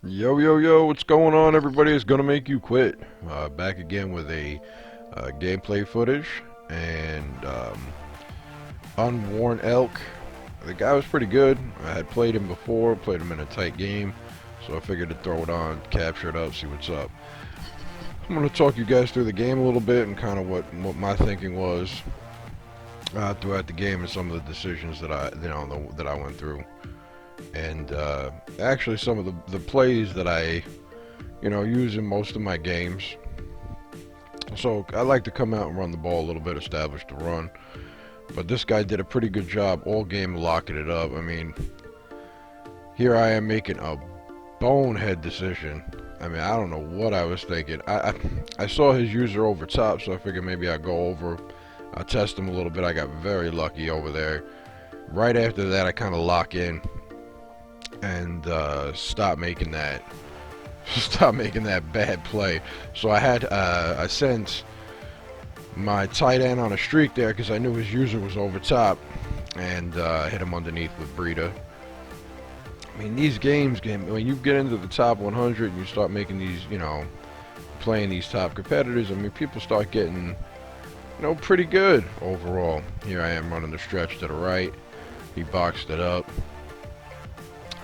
Yo, yo, yo, what's going on, everybody? It's gonna make you quit. Back again with a gameplay footage and unworn elk. The guy was pretty good. I had played him before, played him in a tight game, so I figured to throw it on, capture it up, see what's up. I'm gonna talk you guys through the game a little bit and kind of what my thinking was throughout the game and some of the decisions that that I went through. And actually some of the plays that I use in most of my games. So I like to come out and run the ball a little bit, establish the run. But this guy did a pretty good job all game locking it up. I mean, here I am making a bonehead decision. I mean, I don't know what I was thinking. I saw his user over top, so I figured maybe I'd go over. I'll test him a little bit. I got very lucky over there. Right after that, I kind of lock in and stop making that bad play. So I sent my tight end on a streak there because I knew his user was over top, and hit him underneath with Breida. I mean, these games, when you get into the top 100 and you start making these, playing these top competitors, I mean, people start getting, pretty good overall. Here I am running the stretch to the right. He boxed it up.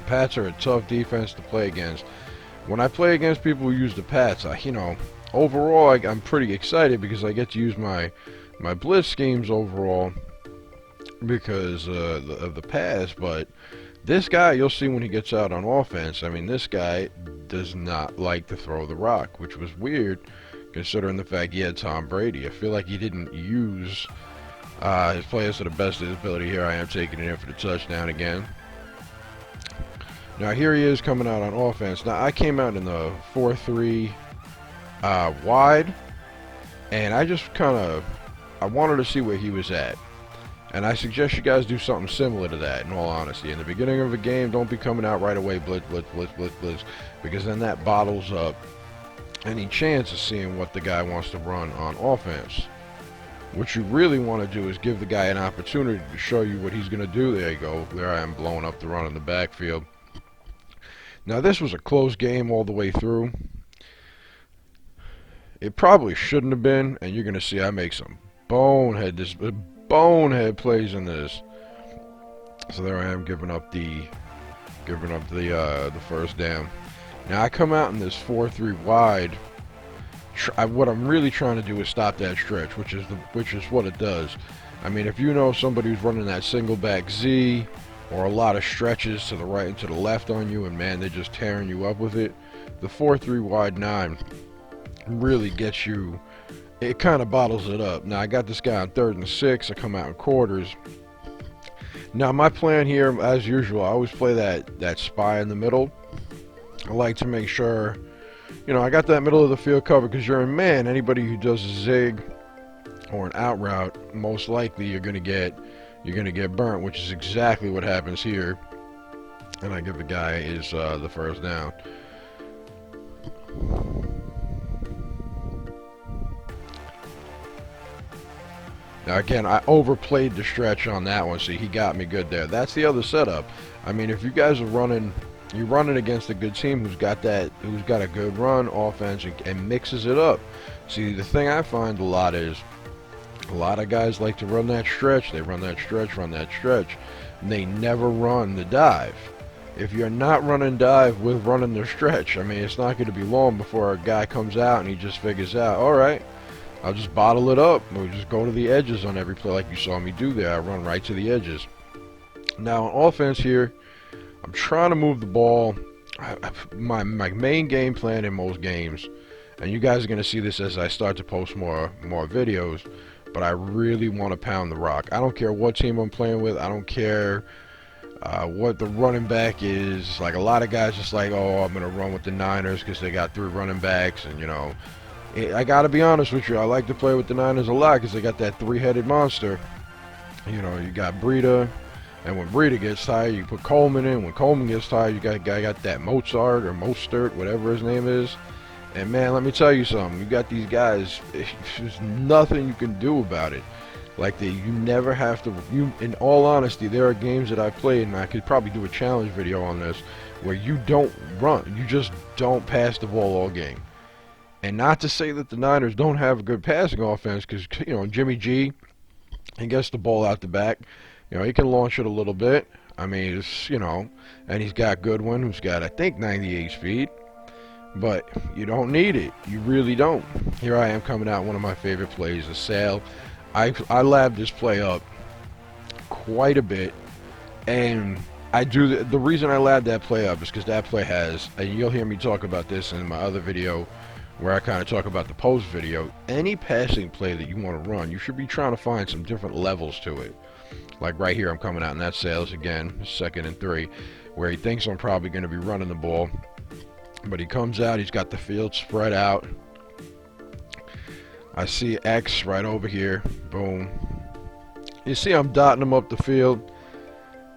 Pats are a tough defense to play against. When I play against people who use the Pats, overall I'm pretty excited because I get to use my blitz schemes overall because of the pass. But this guy, you'll see when he gets out on offense, I mean, this guy does not like to throw the rock, which was weird considering the fact he had Tom Brady. I feel like he didn't use his players to the best of his ability. Here I am taking it in for the touchdown again. Now here he is coming out on offense. Now I came out in the 4-3 wide, and I just I wanted to see where he was at. And I suggest you guys do something similar to that, in all honesty. In the beginning of a game, don't be coming out right away, blitz, blitz, blitz, blitz, blitz, because then that bottles up any chance of seeing what the guy wants to run on offense. What you really want to do is give the guy an opportunity to show you what he's going to do. There you go. There I am blowing up the run in the backfield. Now this was a close game all the way through. It probably shouldn't have been, and you're going to see I make some bonehead plays in this. So there I am giving up the first down. Now I come out in this 4-3 wide. What I'm really trying to do is stop that stretch, which is what it does. I mean, if you know somebody who's running that single back Z or a lot of stretches to the right and to the left on you, and man, they're just tearing you up with it, the 4-3 wide 9 really gets you. It kind of bottles it up. Now I got this guy on 3rd and 6. I come out in quarters. Now my plan here, as usual, I always play that spy in the middle. I like to make sure, I got that middle of the field covered, because you're in man. Anybody who does a zig or an out route, most likely you're gonna get burnt, which is exactly what happens here. And I give the guy the first down. Now again, I overplayed the stretch on that one. See, he got me good there. That's the other setup. I mean, if you guys are running, you're running against a good team who's got a good run offense and mixes it up. See, the thing I find a lot is, a lot of guys like to run that stretch. They run that stretch, and they never run the dive. If you're not running dive with running the stretch, I mean, it's not going to be long before a guy comes out and he just figures out, all right, I'll just bottle it up. We'll just go to the edges on every play like you saw me do there. I run right to the edges. Now on offense here, I'm trying to move the ball. My main game plan in most games, and you guys are going to see this as I start to post more videos, but I really want to pound the rock. I don't care what team I'm playing with. I don't care what the running back is. Like, a lot of guys just like, oh, I'm going to run with the Niners because they got 3 running backs, and I gotta be honest with you, I like to play with the Niners a lot because they got that 3-headed monster. You got Breida, and when Breida gets tired, you put Coleman in. When Coleman gets tired, you got a guy got that Mozart or Mostert, whatever his name is. And man, let me tell you something. You got these guys. There's nothing you can do about it. Like, you never have to. In all honesty, there are games that I've played, and I could probably do a challenge video on this, where you don't run. You just don't pass the ball all game. And not to say that the Niners don't have a good passing offense, because, you know, Jimmy G, he gets the ball out the back. You know, he can launch it a little bit. I mean, it's, you know, and he's got Goodwin, who's got, I think, 98 speed. But you don't need it. You really don't. Here I am coming out one of my favorite plays, a sail. I labbed this play up quite a bit, and I do the reason I labbed that play up is because that play has, and you'll hear me talk about this in my other video where I kind of talk about the post video. Any passing play that you want to run, you should be trying to find some different levels to it. Like right here, I'm coming out, and that sails again, 2nd and 3, where he thinks I'm probably going to be running the ball. But he comes out, he's got the field spread out. I see X right over here. Boom. You see I'm dotting him up the field.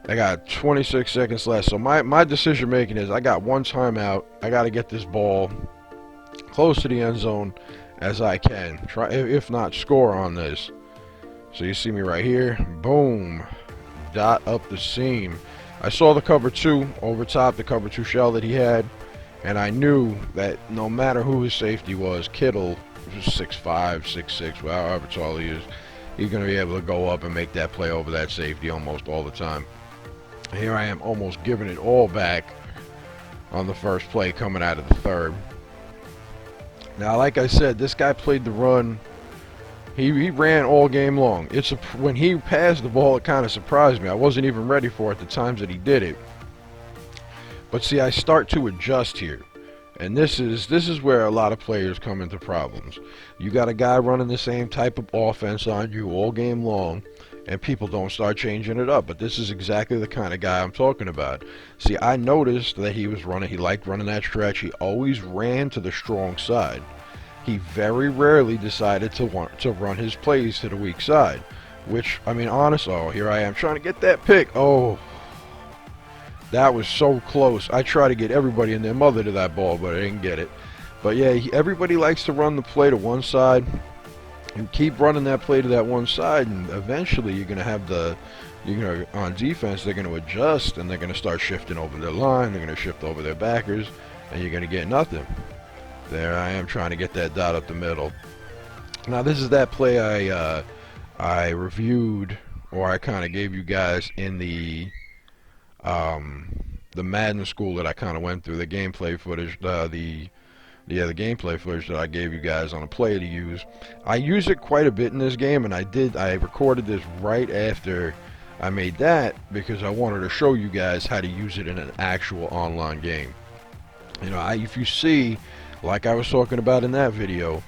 I got 26 seconds left. So my decision making is I got one timeout. I got to get this ball close to the end zone as I can. Try, if not, score on this. So you see me right here. Boom. Dot up the seam. I saw the cover 2 over top, the cover 2 shell that he had. And I knew that no matter who his safety was, Kittle, 6'5", 6'6", however tall he is, he's going to be able to go up and make that play over that safety almost all the time. Here I am almost giving it all back on the first play coming out of the third. Now, like I said, this guy played the run. He ran all game long. When he passed the ball, it kind of surprised me. I wasn't even ready for it the times that he did it. But see, I start to adjust here, and this is where a lot of players come into problems. You got a guy running the same type of offense on you all game long, and people don't start changing it up. But this is exactly the kind of guy I'm talking about. See, I noticed that he liked running that stretch. He always ran to the strong side. He very rarely decided to run his plays to the weak side, which, I mean, honest, oh, here I am trying to get that pick. Oh. That was so close. I try to get everybody and their mother to that ball, but I didn't get it. But yeah, everybody likes to run the play to one side. You keep running that play to that one side, and eventually you're going to have on defense, they're going to adjust, and they're going to start shifting over their line. They're going to shift over their backers, and you're going to get nothing. There I am trying to get that dot up the middle. Now this is that play I reviewed, or I kind of gave you guys in the Madden school that I kind of went through, the gameplay footage, the gameplay footage that I gave you guys on a play to use. I use it quite a bit in this game, and I recorded this right after I made that because I wanted to show you guys how to use it in an actual online game. You know, if you see, like I was talking about in that video,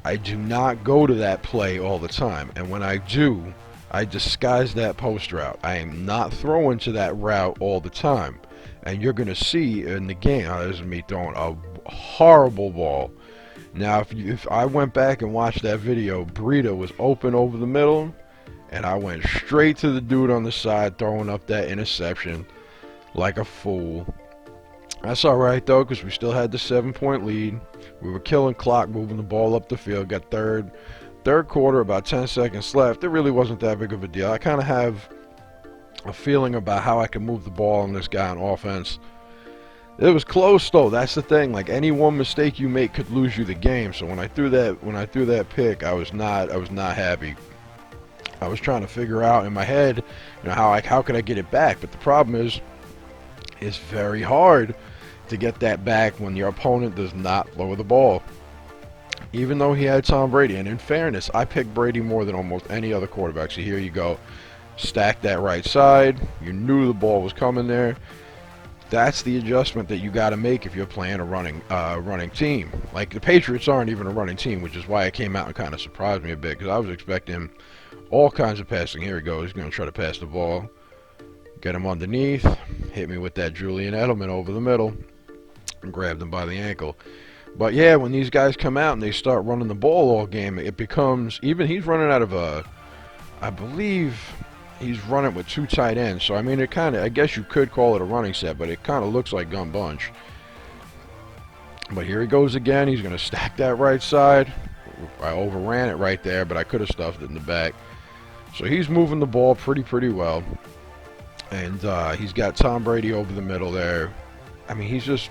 I do not go to that play all the time, and when I do, I disguise that post route. I am not throwing to that route all the time. And you're going to see in the game, this is me throwing a horrible ball. Now, if I went back and watched that video, Breida was open over the middle, and I went straight to the dude on the side, throwing up that interception like a fool. That's alright, though, because we still had the 7-point lead. We were killing clock, moving the ball up the field, got third quarter, about 10 seconds left. It really wasn't that big of a deal. I kind of have a feeling about how I can move the ball on this guy on offense. It was close though. That's the thing. Like, any one mistake you make could lose you the game. So when I threw that pick, I was not happy. I was trying to figure out in my head, you know, how could I get it back? But the problem is, it's very hard to get that back when your opponent does not lower the ball. Even though he had Tom Brady, and in fairness, I picked Brady more than almost any other quarterback. So here you go, stack that right side. You knew the ball was coming there. That's the adjustment that you got to make if you're playing a running team. Like, the Patriots aren't even a running team, which is why it came out and kind of surprised me a bit, because I was expecting all kinds of passing. Here he goes. He's going to try to pass the ball. Get him underneath. Hit me with that Julian Edelman over the middle. And grabbed him by the ankle. But yeah, when these guys come out and they start running the ball all game, it becomes, even he's running out of I believe he's running with 2 tight ends. So I mean, it kind of, I guess you could call it a running set, but it kind of looks like gun bunch. But here he goes again. He's going to stack that right side. I overran it right there, but I could have stuffed it in the back. So he's moving the ball pretty well. And he's got Tom Brady over the middle there. I mean, he's just,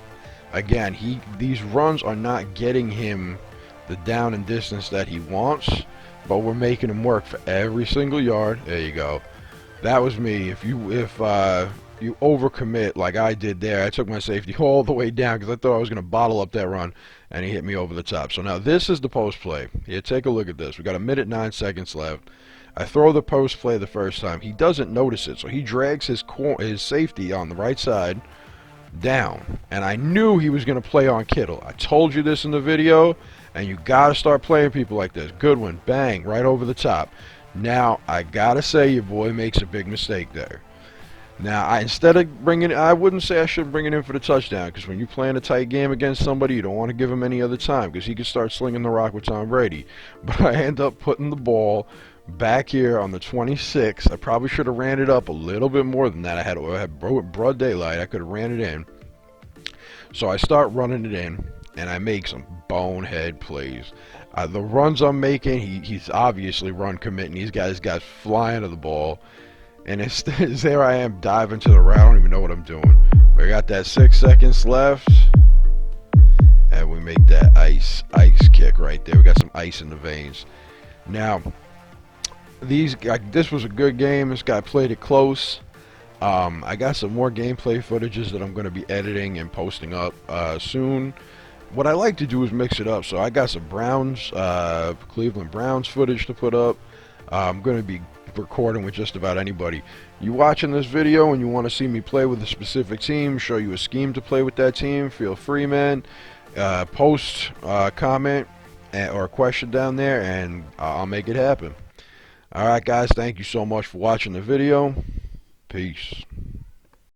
again, these runs are not getting him the down and distance that he wants, but we're making him work for every single yard. There you go. That was me. If you overcommit like I did there, I took my safety all the way down because I thought I was going to bottle up that run, and he hit me over the top. So now this is the post play. Here, take a look at this. We got 1:09 left. I throw the post play the first time. He doesn't notice it, so he drags his safety on the right side down, and I knew he was going to play on Kittle. I told you this in the video, and you got to start playing people like this. Good one, bang, right over the top. Now I gotta say, your boy makes a big mistake there. Now, instead of I wouldn't say I should bring it in for the touchdown, because when you're playing a tight game against somebody, you don't want to give him any other time, because he could start slinging the rock with Tom Brady. But I end up putting the ball back here on the 26. I probably should have ran it up a little bit more than that. I had broad daylight. I could have ran it in. So I start running it in, and I make some bonehead plays. The runs I'm making, he's obviously run committing. These guys got flying to the ball. And there I am diving to the route. I don't even know what I'm doing. But I got that 6 seconds left. And we make that ice kick right there. We got some ice in the veins. Now, this was a good game. This guy played it close. I got some more gameplay footages that I'm going to be editing and posting up soon. What I like to do is mix it up. So I got some Cleveland Browns footage to put up. I'm going to be recording with just about anybody. You watching this video and you want to see me play with a specific team, show you a scheme to play with that team, feel free, man. Post, comment, or a question down there, and I'll make it happen. Alright guys, thank you so much for watching the video. Peace.